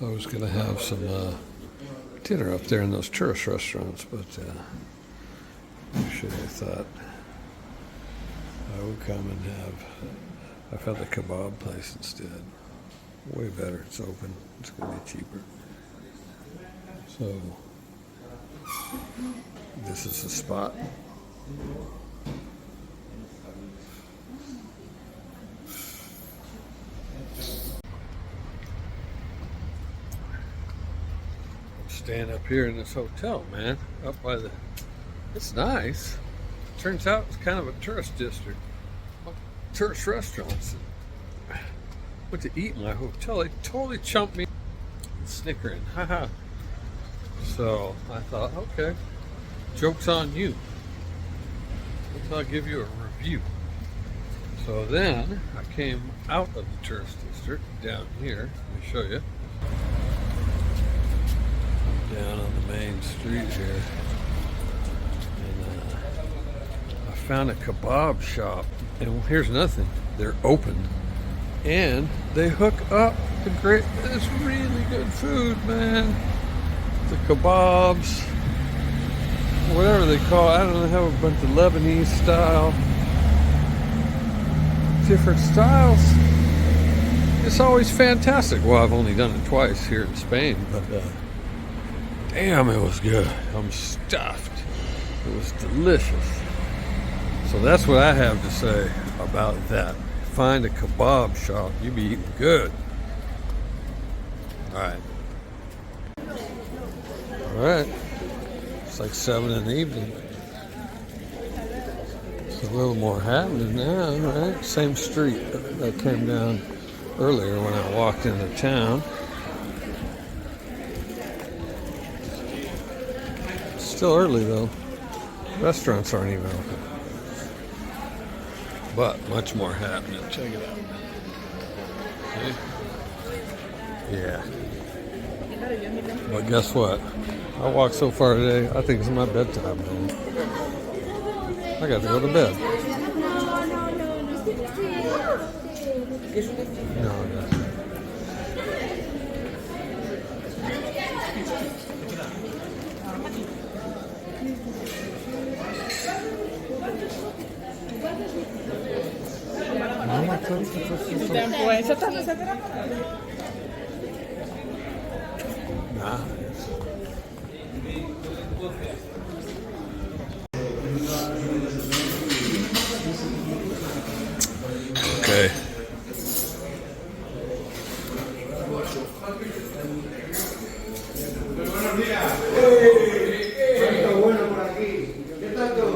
I was going to have some dinner up there in those tourist restaurants, but actually I thought I would come and I found a kebab place instead. Way better. It's open. It's going to be cheaper. So this is the spot. I'm staying up here in this hotel, man. Up by the... It's nice. Turns out it's kind of a tourist district. Tourist restaurants. Went to eat in my hotel. They totally chumped me. Snickering. Haha. So I thought, okay, joke's on you. I'll give you a review. So then I came out of the tourist district down here. Let me show you. I'm down on the main street here. And I found a kebab shop. And here's nothing. They're open. And they hook up to this really good food, man. The kebabs, whatever they call it. I don't know, they have a bunch of Lebanese style, different styles. It's always fantastic. Well, I've only done it twice here in Spain, but damn, it was good. I'm stuffed. It was delicious. So that's what I have to say about that. Find a kebab shop, you be eating good. Alright. Alright. It's like 7 in the evening. It's a little more happening now, right? Same street that came down earlier when I walked into town. It's still early though. Restaurants aren't even open. But much more happening. Check it out. See? Yeah. But guess what? I walked so far today, I think it's my bedtime. I got to go to bed. No. Nah. Okay. Buenos días. ¡Qué bueno por aquí! ¿Qué tal todo?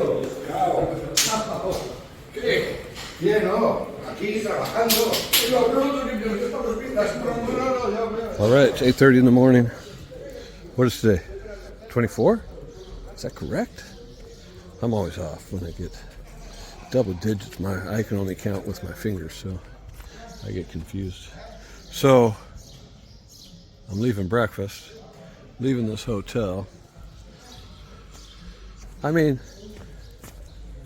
¿Qué? Bien, ¿no? Aquí trabajando. All right, it's 8:30 in the morning. What is today? 24? Is that correct? I'm always off when I get double digits. I can only count with my fingers, so I get confused. So I'm leaving breakfast, leaving this hotel. I mean,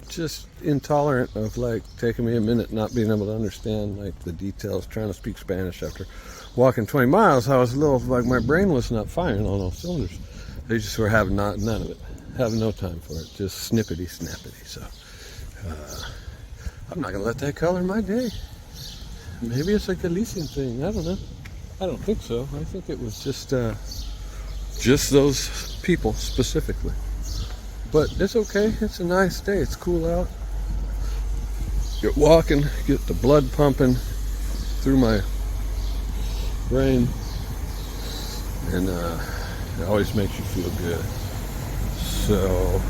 just intolerant of like taking me a minute not being able to understand like the details, trying to speak Spanish after walking 20 miles. I was a little like my brain was not firing on all cylinders. They just were having none of it, having no time for it, just snippety snappity. So I'm not gonna let that color my day. Maybe it's a Galician thing. I don't know. I don't think so. I think it was just those people specifically. But it's okay. It's a nice day. It's cool out. Get walking, get the blood pumping through my brain, and it always makes you feel good. So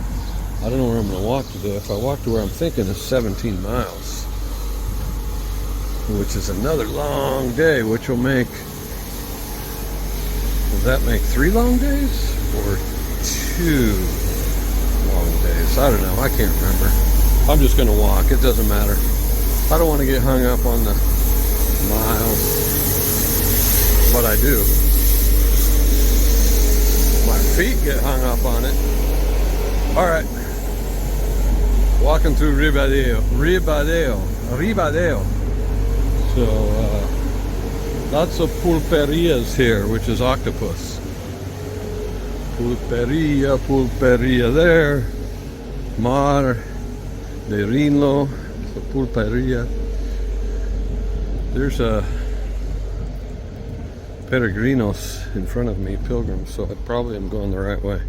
I don't know where I'm going to walk today. If I walk to where I'm thinking is 17 miles, which is another long day, which will make, does that make 3 long days or 2 long days? I don't know. I can't remember. I'm just going to walk. It doesn't matter. I don't want to get hung up on the miles, but I do. My feet get hung up on it. All right. Walking through Ribadeo. So, Lots of pulperias here, which is octopus. Pulperia, pulperia there. Mar de Rinlo, the pulperia. There's a peregrinos in front of me, pilgrims, so I probably am going the right way.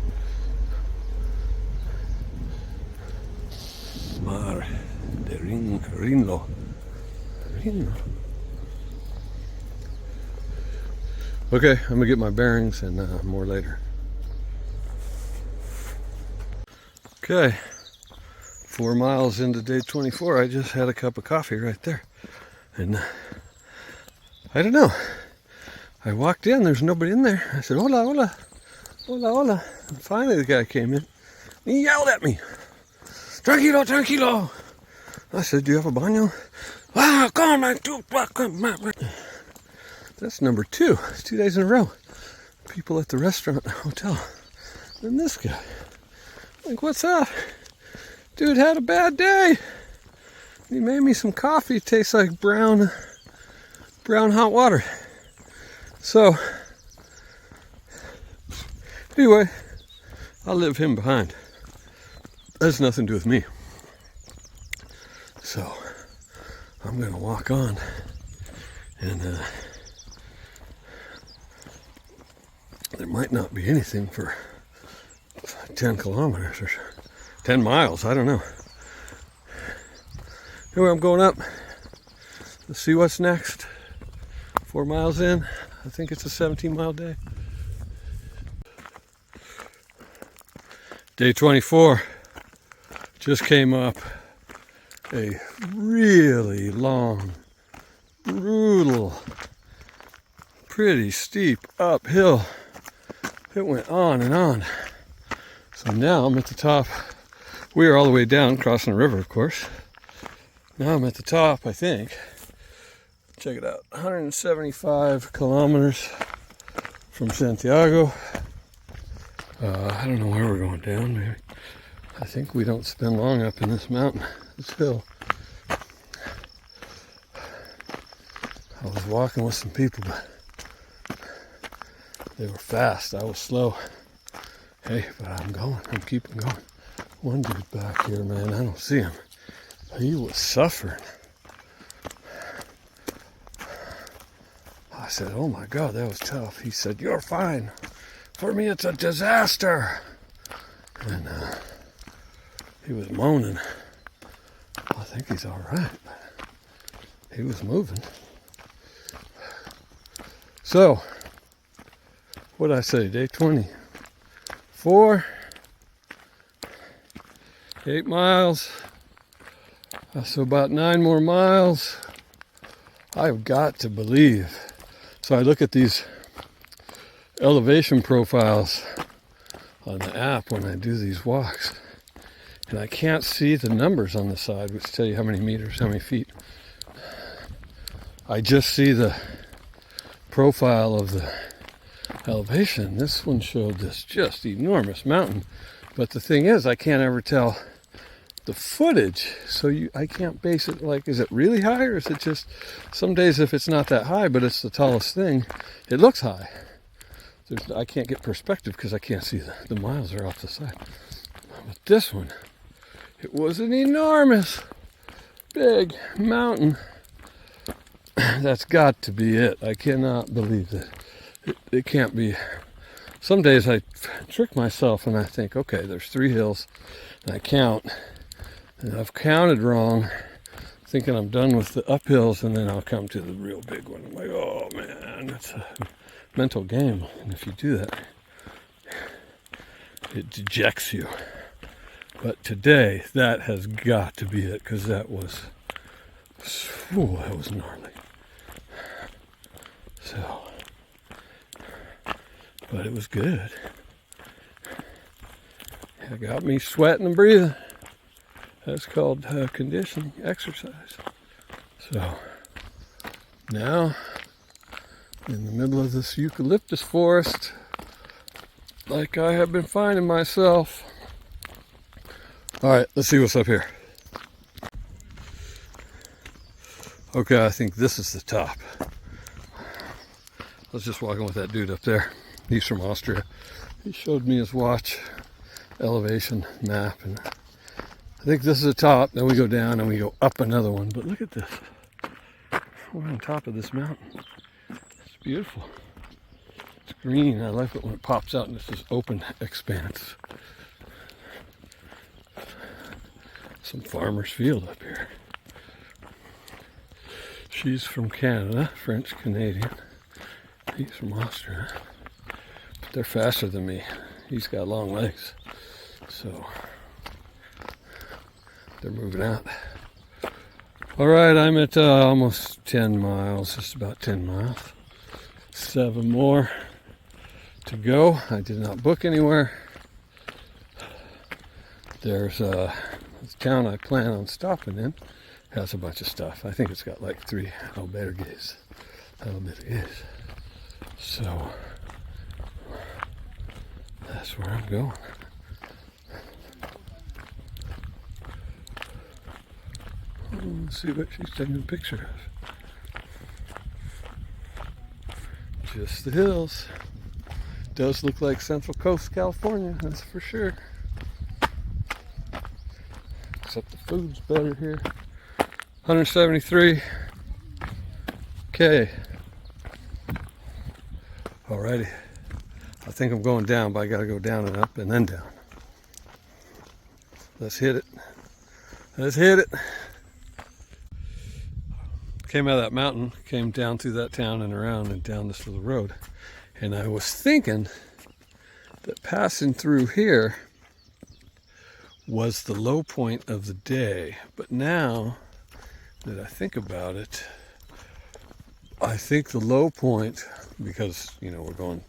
Mar de Rinlo. Rinlo. Okay, I'm gonna get my bearings and more later. Okay, 4 miles into day 24, I just had a cup of coffee right there. And I don't know, I walked in, there's nobody in there. I said, hola, hola, hola, hola. And finally the guy came in, he yelled at me, tranquilo, tranquilo. I said, do you have a baño? Ah, come on, that's number 2. It's 2 days in a row. People at the restaurant, hotel. And this guy. Like, what's up? Dude had a bad day. He made me some coffee. It tastes like brown hot water. So, anyway, I'll leave him behind. That has nothing to do with me. So, I'm going to walk on. And there might not be anything for 10 kilometers or 10 miles, I don't know. Anyway, I'm going up. Let's see what's next. 4 miles in. I think it's a 17-mile day. Day 24. Just came up a really long, brutal, pretty steep uphill. It went on and on. So now I'm at the top. We are all the way down, crossing the river, of course. Now I'm at the top, I think. Check it out. 175 kilometers from Santiago. I don't know where we're going down. Maybe. I think we don't spend long up in this mountain, this hill. I was walking with some people, but they were fast. I was slow. Hey, but I'm going. I'm keeping going. One dude back here, man, I don't see him. He was suffering. I said, oh my God, that was tough. He said, you're fine. For me, it's a disaster. And he was moaning. I think he's all right. He was moving. So, what did I say? Day 24. 8 miles. So about 9 more miles. I've got to believe. So I look at these elevation profiles on the app when I do these walks. And I can't see the numbers on the side, which tell you how many meters, how many feet. I just see the profile of the elevation. This one showed this just enormous mountain. But the thing is, I can't ever tell the footage. So I can't base it like, is it really high or is it just, some days if it's not that high, but it's the tallest thing, it looks high. I can't get perspective because I can't see the miles are off the side. But this one, it was an enormous, big mountain. That's got to be it. I cannot believe that. It can't be. Some days I trick myself and I think, okay, there's 3 hills, and I count, and I've counted wrong, thinking I'm done with the uphills, and then I'll come to the real big one. I'm like, oh man, that's a mental game, and if you do that, it dejects you. But today, that has got to be it, because that was gnarly. So, but it was good. It got me sweating and breathing. That's called conditioning exercise. So, now, in the middle of this eucalyptus forest, like I have been finding myself. All right, let's see what's up here. Okay, I think this is the top. was just walking with that dude up there. He's from Austria. He showed me his watch elevation map, and I think this is the top. Then we go down and we go up another one. But look at this. We're on top of this mountain. It's beautiful. It's green. I like it when it pops out and it's this open expanse. Some farmer's field up here. She's from Canada, French Canadian. He's from Austria. But they're faster than me. He's got long legs. So they're moving out. All right, I'm at almost 10 miles, just about 10 miles. 7 more to go. I did not book anywhere. There's this town I plan on stopping in. Has a bunch of stuff. I think it's got like 3 albergues. So that's where I'm going. Let's see what she's taking a picture of. Just the hills. Does look like Central Coast, California, that's for sure. Except the food's better here. 173 K. Alrighty. I think I'm going down, but I gotta go down and up and then down. Let's hit it. Let's hit it. Came out of that mountain, came down through that town and around and down this little road. And I was thinking that passing through here was the low point of the day. But now that I think about it, I think the low point, because, you know, we're going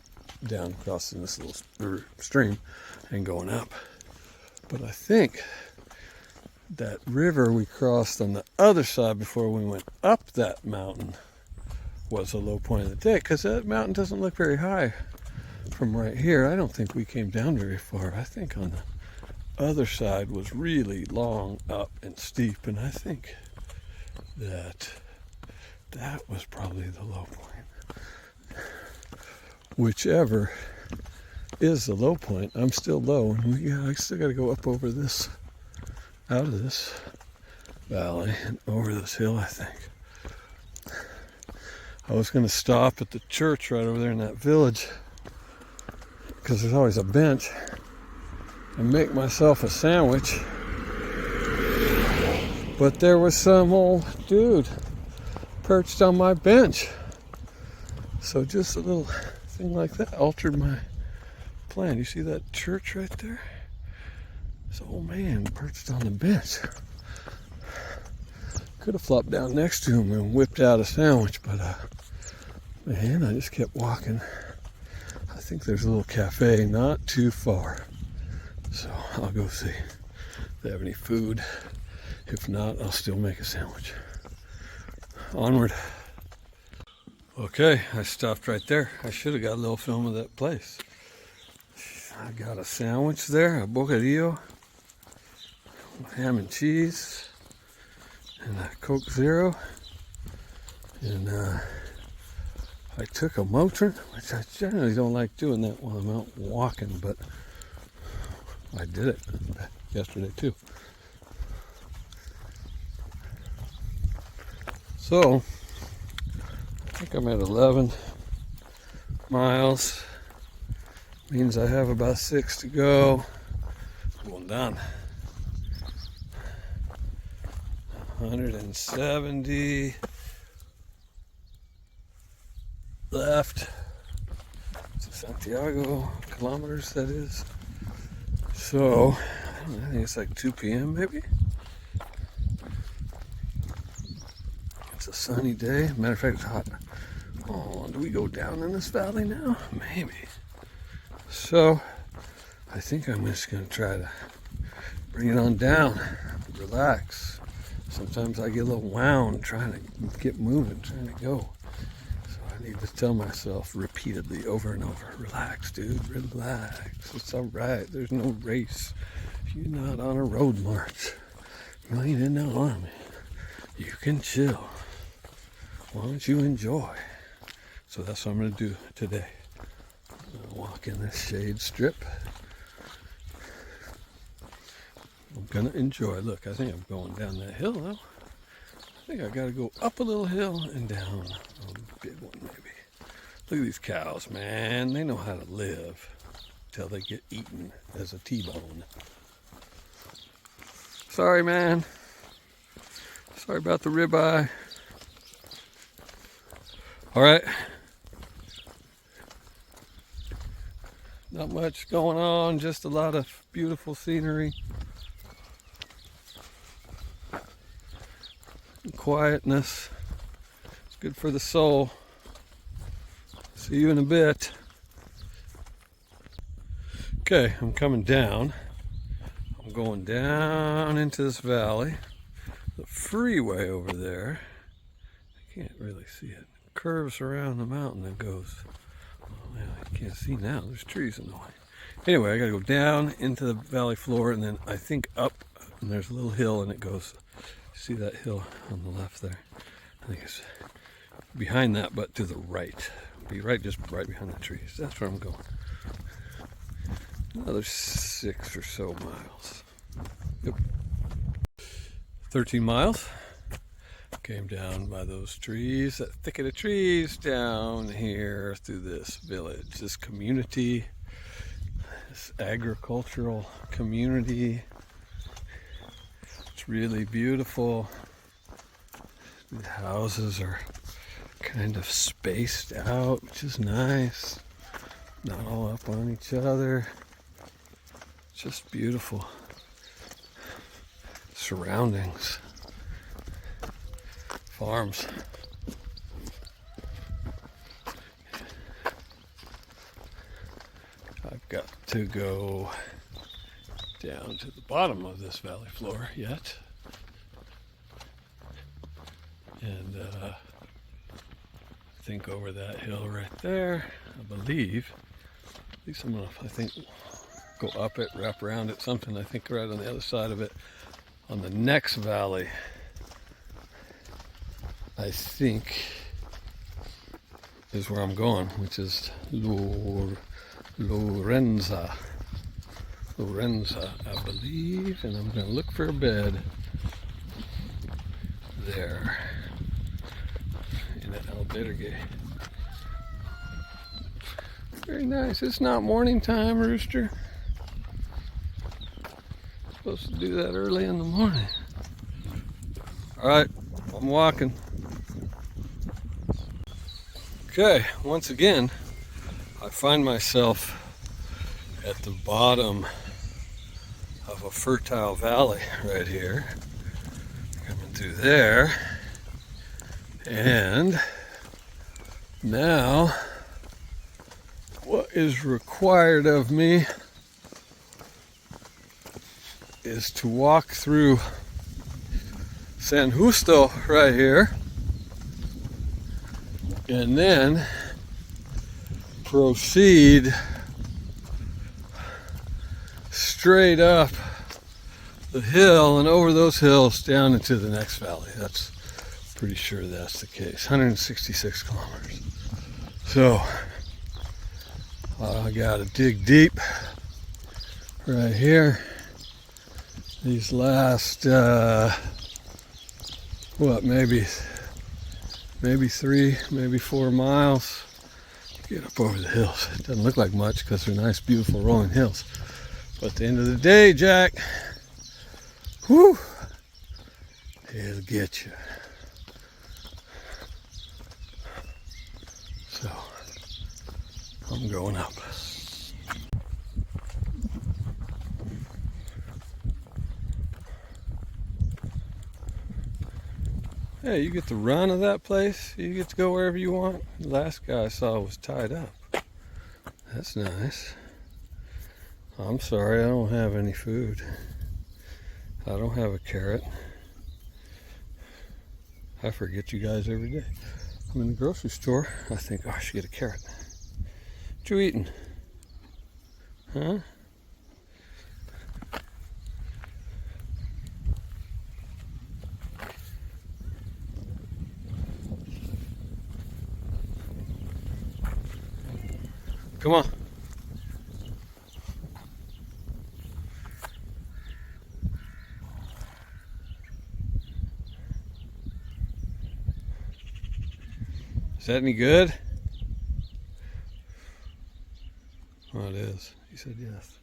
down crossing this little stream and going up. But I think that river we crossed on the other side before we went up that mountain was a low point of the day, because that mountain doesn't look very high from right here. I don't think we came down very far. I think on the other side was really long up and steep, and I think that was probably the low point. Whichever is the low point, I'm still low, and I still got to go up over this, out of this valley and over this hill, I think. I was going to stop at the church right over there in that village, because there's always a bench, and make myself a sandwich. But there was some old dude perched on my bench. So just a little thing like that altered my plan. You see that church right there? This old man perched on the bench. Could have flopped down next to him and whipped out a sandwich, but man, I just kept walking. I think there's a little cafe not too far, so I'll go see if they have any food. If not, I'll still make a sandwich. Onward. Okay, I stopped right there. I should have got a little film of that place. I got a sandwich there, a bocadillo, ham and cheese, and a Coke Zero, and I took a Motrin, which I generally don't like doing that while I'm out walking, but I did it yesterday too. So, I think I'm at 11 miles, means I have about 6 to go. Going down. 170 left to Santiago, kilometers that is. So, I don't know, I think it's like 2 p.m. maybe. It's a sunny day. Matter of fact, it's hot. Oh, do we go down in this valley now? Maybe. So, I think I'm just going to try to bring it on down. Relax. Sometimes I get a little wound trying to get moving, trying to go. So I need to tell myself repeatedly over and over, relax, dude, relax. It's all right. There's no race. You're not on a road march. You ain't in the army. You can chill. Why don't you enjoy? So that's what I'm going to do today. I'm going to walk in this shade strip. I'm going to enjoy. Look, I think I'm going down that hill though. I think I got to go up a little hill and down a big one maybe. Look at these cows, man. They know how to live till they get eaten as a T-bone. Sorry, man. Sorry about the ribeye. All right. Not much going on, just a lot of beautiful scenery. And quietness. It's good for the soul. See you in a bit. Okay, I'm coming down. I'm going down into this valley. The freeway over there, I can't really see it. It curves around the mountain and goes, oh man, I can't see now. There's trees in the way. Anyway, I gotta go down into the valley floor and then I think up, and there's a little hill and it goes, see that hill on the left there? I think it's behind that, but to the right. Be right, just right behind the trees. That's where I'm going. Another 6 or so miles. Yep. 13 miles. Came down by those trees, that thicket of trees, down here through this village, this community, this agricultural community. It's really beautiful. The houses are kind of spaced out, which is nice. Not all up on each other. Just beautiful surroundings. Farms. I've got to go down to the bottom of this valley floor yet. And I think over that hill right there, I believe, at least I'm gonna, I think, go up it, wrap around it, something, I think right on the other side of it, on the next valley, I think is where I'm going, which is Lourenza, I believe, and I'm going to look for a bed there in that elevator gate. Very nice. It's not morning time, Rooster. Supposed to do that early in the morning. All right, I'm walking. Okay, once again, I find myself at the bottom of a fertile valley right here. Coming through there. And now, what is required of me is to walk through San Justo right here and then proceed straight up the hill and over those hills down into the next valley. That's pretty sure that's the case. 166 kilometers. So I gotta dig deep right here. These last maybe 3, maybe 4 miles to get up over the hills. It doesn't look like much because they're nice, beautiful rolling hills. But at the end of the day, Jack, whew, it'll get you. So I'm going up. Hey, you get to run of that place. You get to go wherever you want. The last guy I saw was tied up. That's nice. I'm sorry, I don't have any food. I don't have a carrot. I forget you guys every day. I'm in the grocery store. I think, oh, I should get a carrot. What you eating? Huh? Come on. Is that any good? Oh, it is. He said yes.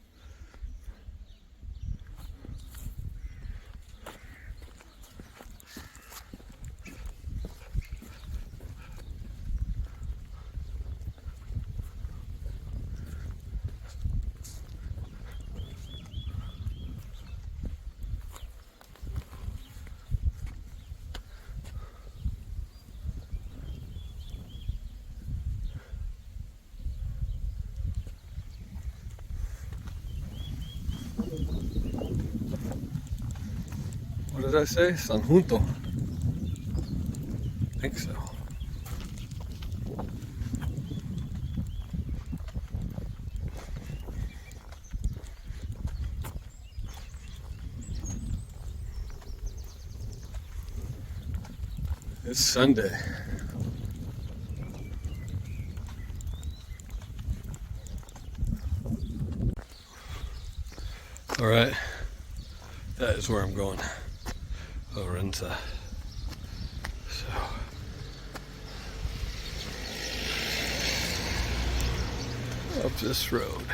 What did I say? San Junto. I think so. It's Sunday. All right, that is where I'm going. Lourenza. So up this road.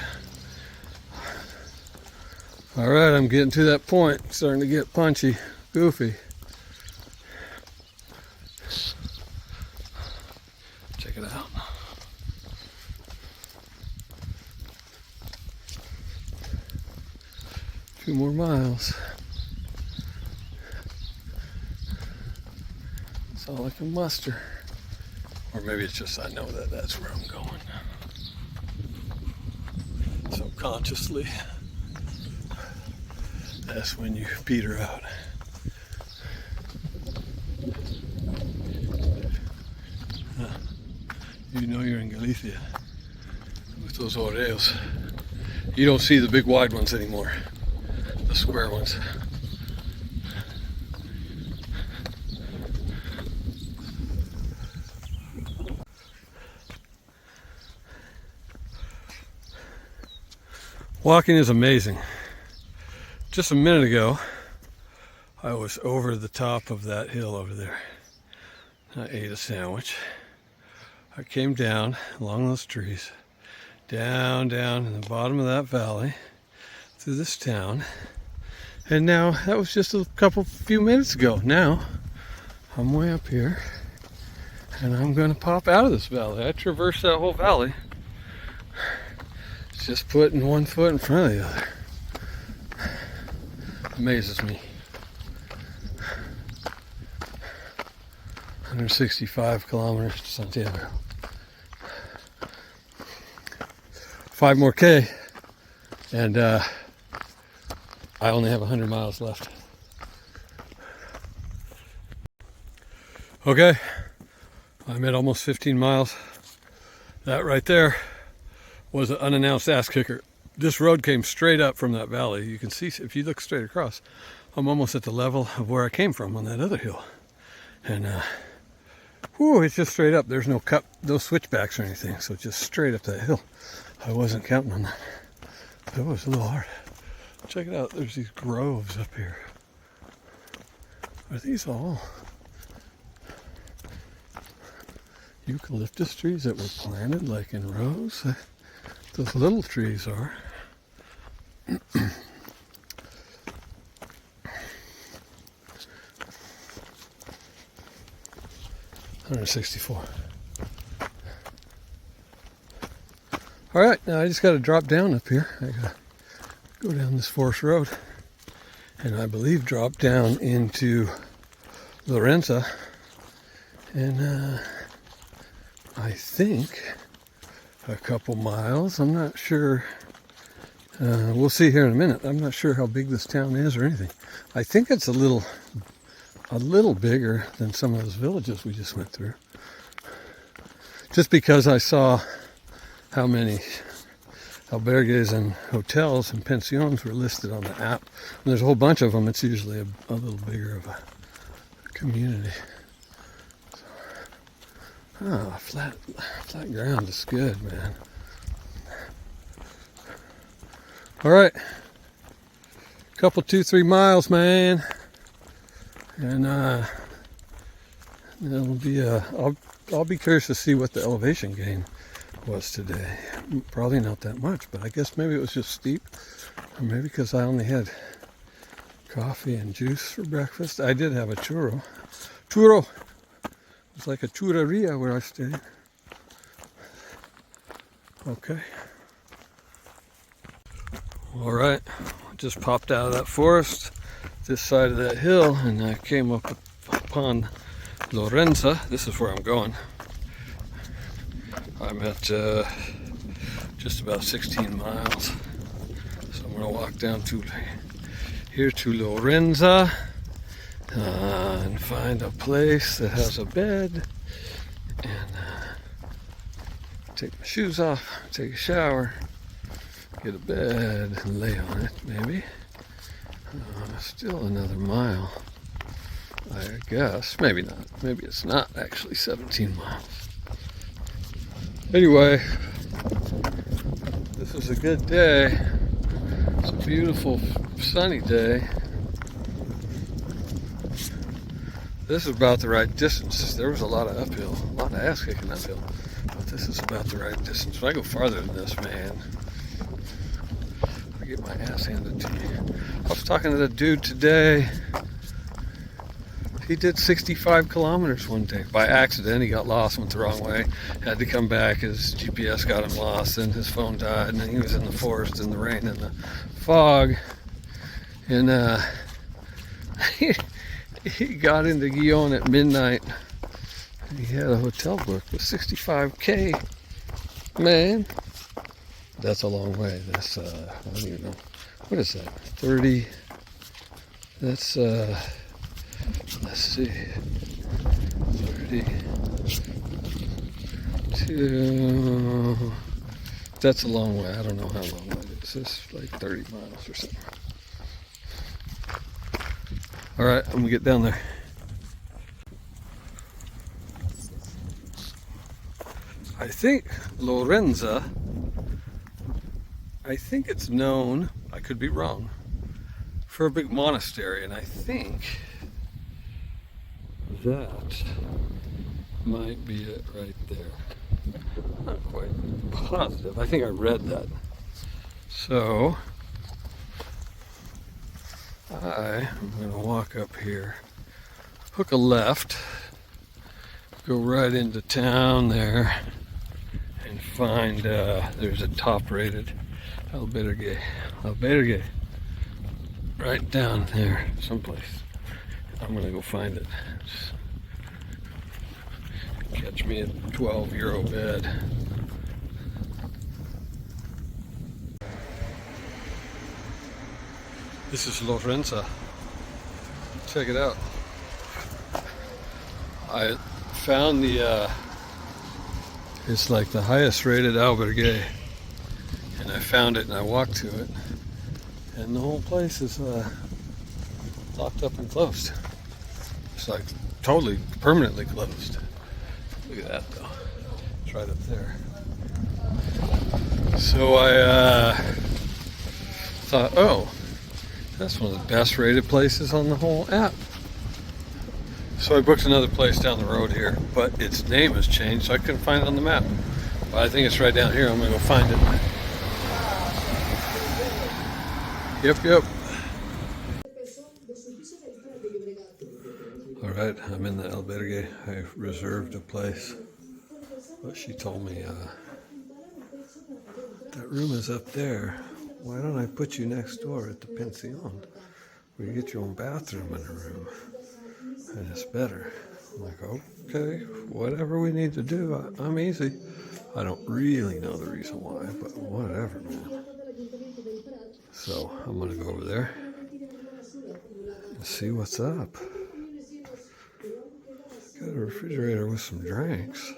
All right, I'm getting to that point. Starting to get punchy, goofy. Check it out. A few more miles. That's all I can muster. Or maybe it's just I know that that's where I'm going. Subconsciously. That's when you peter out. You know you're in Galicia with those Oreos. You don't see the big wide ones anymore. The square ones. Walking is amazing. Just a minute ago, I was over the top of that hill over there. I ate a sandwich. I came down along those trees, down in the bottom of that valley, through this town. And now, that was just a few minutes ago. Now, I'm way up here, and I'm going to pop out of this valley. I traversed that whole valley. It's just putting one foot in front of the other. Amazes me. 165 kilometers to Santiago. 5 more K, and I only have 100 miles left. Okay, I'm at almost 15 miles. That right there was an unannounced ass kicker. This road came straight up from that valley. You can see, if you look straight across, I'm almost at the level of where I came from on that other hill. And it's just straight up. There's no cut, no switchbacks or anything. So just straight up that hill. I wasn't counting on that. It was a little hard. Check it out. There's these groves up here. Are these all eucalyptus trees that were planted like in rows? Those little trees are. 164. All right, now I just got to drop down up here. I got to go down this forest road, and I believe drop down into Lourenza, and I think a couple miles. I'm not sure. We'll see here in a minute. I'm not sure how big this town is or anything. I think it's a little bigger than some of those villages we just went through. Just because I saw how many albergues and hotels and pensions were listed on the app. And there's a whole bunch of them. It's usually a little bigger of a community. Flat ground is good, man. All right, couple 2-3 miles, man, and it'll be I'll be curious to see what the elevation gain was today. Probably not that much, but I guess maybe it was just steep, or maybe because I only had coffee and juice for breakfast. I did have a churro. It's like a churreria where I stayed. Okay. All right, just popped out of that forest, this side of that hill, and I came up upon Lourenza. This is where I'm going. I'm at just about 16 miles. So I'm gonna walk down to here to Lourenza and find a place that has a bed and take my shoes off, take a shower, get a bed and lay on it maybe. Still another mile, I guess. Maybe not. Maybe it's not actually 17 miles. Anyway, this is a good day. It's a beautiful sunny day. This is about the right distance. There was a lot of uphill, a lot of ass kicking uphill, but this is about the right distance. If I go farther than this, man, I get my ass handed to me. I was talking to the dude today. He did 65 kilometers one day by accident. He got lost, went the wrong way, had to come back. His GPS got him lost, and his phone died, and he was in the forest in the rain and the fog. And he got into Guillaume at midnight. He had a hotel booked with 65K. Man, that's a long way. That's I don't even know. What is that? 30. That's let's see. 32. That's a long way. I don't know how long that is. It's like 30 miles or something. All right, I'm gonna get down there. I think Lourenza, I think it's known, I could be wrong, for a big monastery, and I think that might be it right there. Not quite positive. I think I read that. So I'm going to walk up here, hook a left, go right into town there, and find there's a top-rated albergue right down there someplace. I'm going to go find it. Catch me a 12-euro bed. This is Lourenza. Check it out. I found the it's like the highest rated albergue, and I found it and I walked to it, and the whole place is locked up and closed. It's like totally permanently closed. Look at that though. It's right up there. So I thought, oh, that's one of the best rated places on the whole app. So I booked another place down the road here, but its name has changed, so I couldn't find it on the map. But I think it's right down here. I'm gonna go find it. Yep. All right, I'm in the albergue. I reserved a place, but she told me that room is up there. Why don't I put you next door at the pension, where you get your own bathroom in a room, and it's better. I'm like, okay, whatever we need to do, I'm easy. I don't really know the reason why, but whatever, man. So I'm gonna go over there and see what's up. Got a refrigerator with some drinks.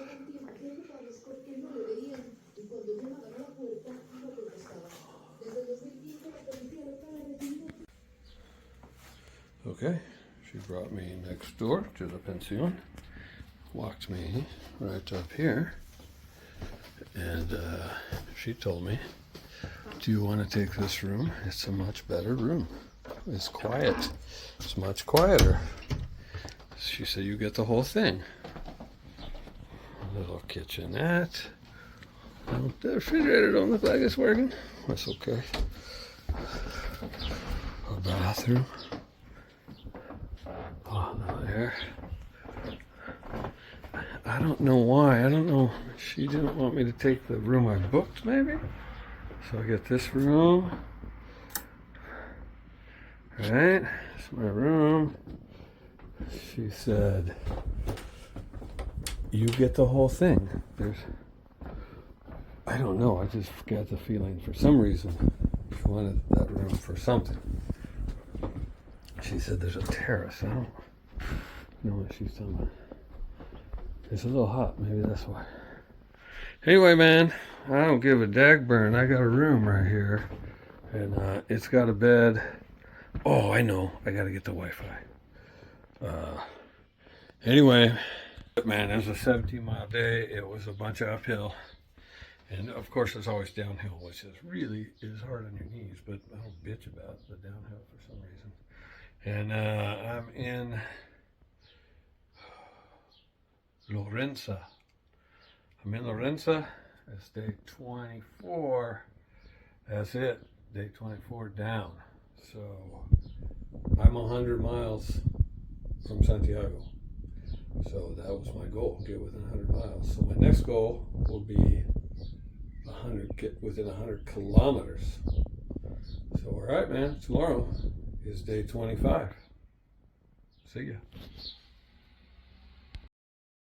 Okay, she brought me next door to the pension, walked me right up here, and she told me Do you want to take this room? It's a much better room. It's quiet. It's much quieter. She said you get the whole thing. A little kitchenette. The refrigerator don't look like it's working. That's okay. A bathroom. Oh, no, there. I don't know why. I don't know. She didn't want me to take the room I booked, maybe? So I get this room. Right? It's my room. She said, you get the whole thing. I don't know. I just got the feeling for some reason she wanted that room for something. She said there's a terrace. I don't know what she's talking about. It's a little hot. Maybe that's why. Anyway, man, I don't give a dag burn. I got a room right here. And it's got a bed. Oh, I know. I got to get the Wi-Fi. Anyway, man, it was a 17-mile day. It was a bunch of uphill. And, of course, there's always downhill, which is hard on your knees. But I don't bitch about the downhill for some reason. And I'm in Lourenza. I'm in Lourenza. It's day 24. That's it. Day 24 down. So I'm 100 miles from Santiago. So that was my goal, get within 100 miles. So my next goal will be get within 100 kilometers. So all right, man, tomorrow is day 25. See ya.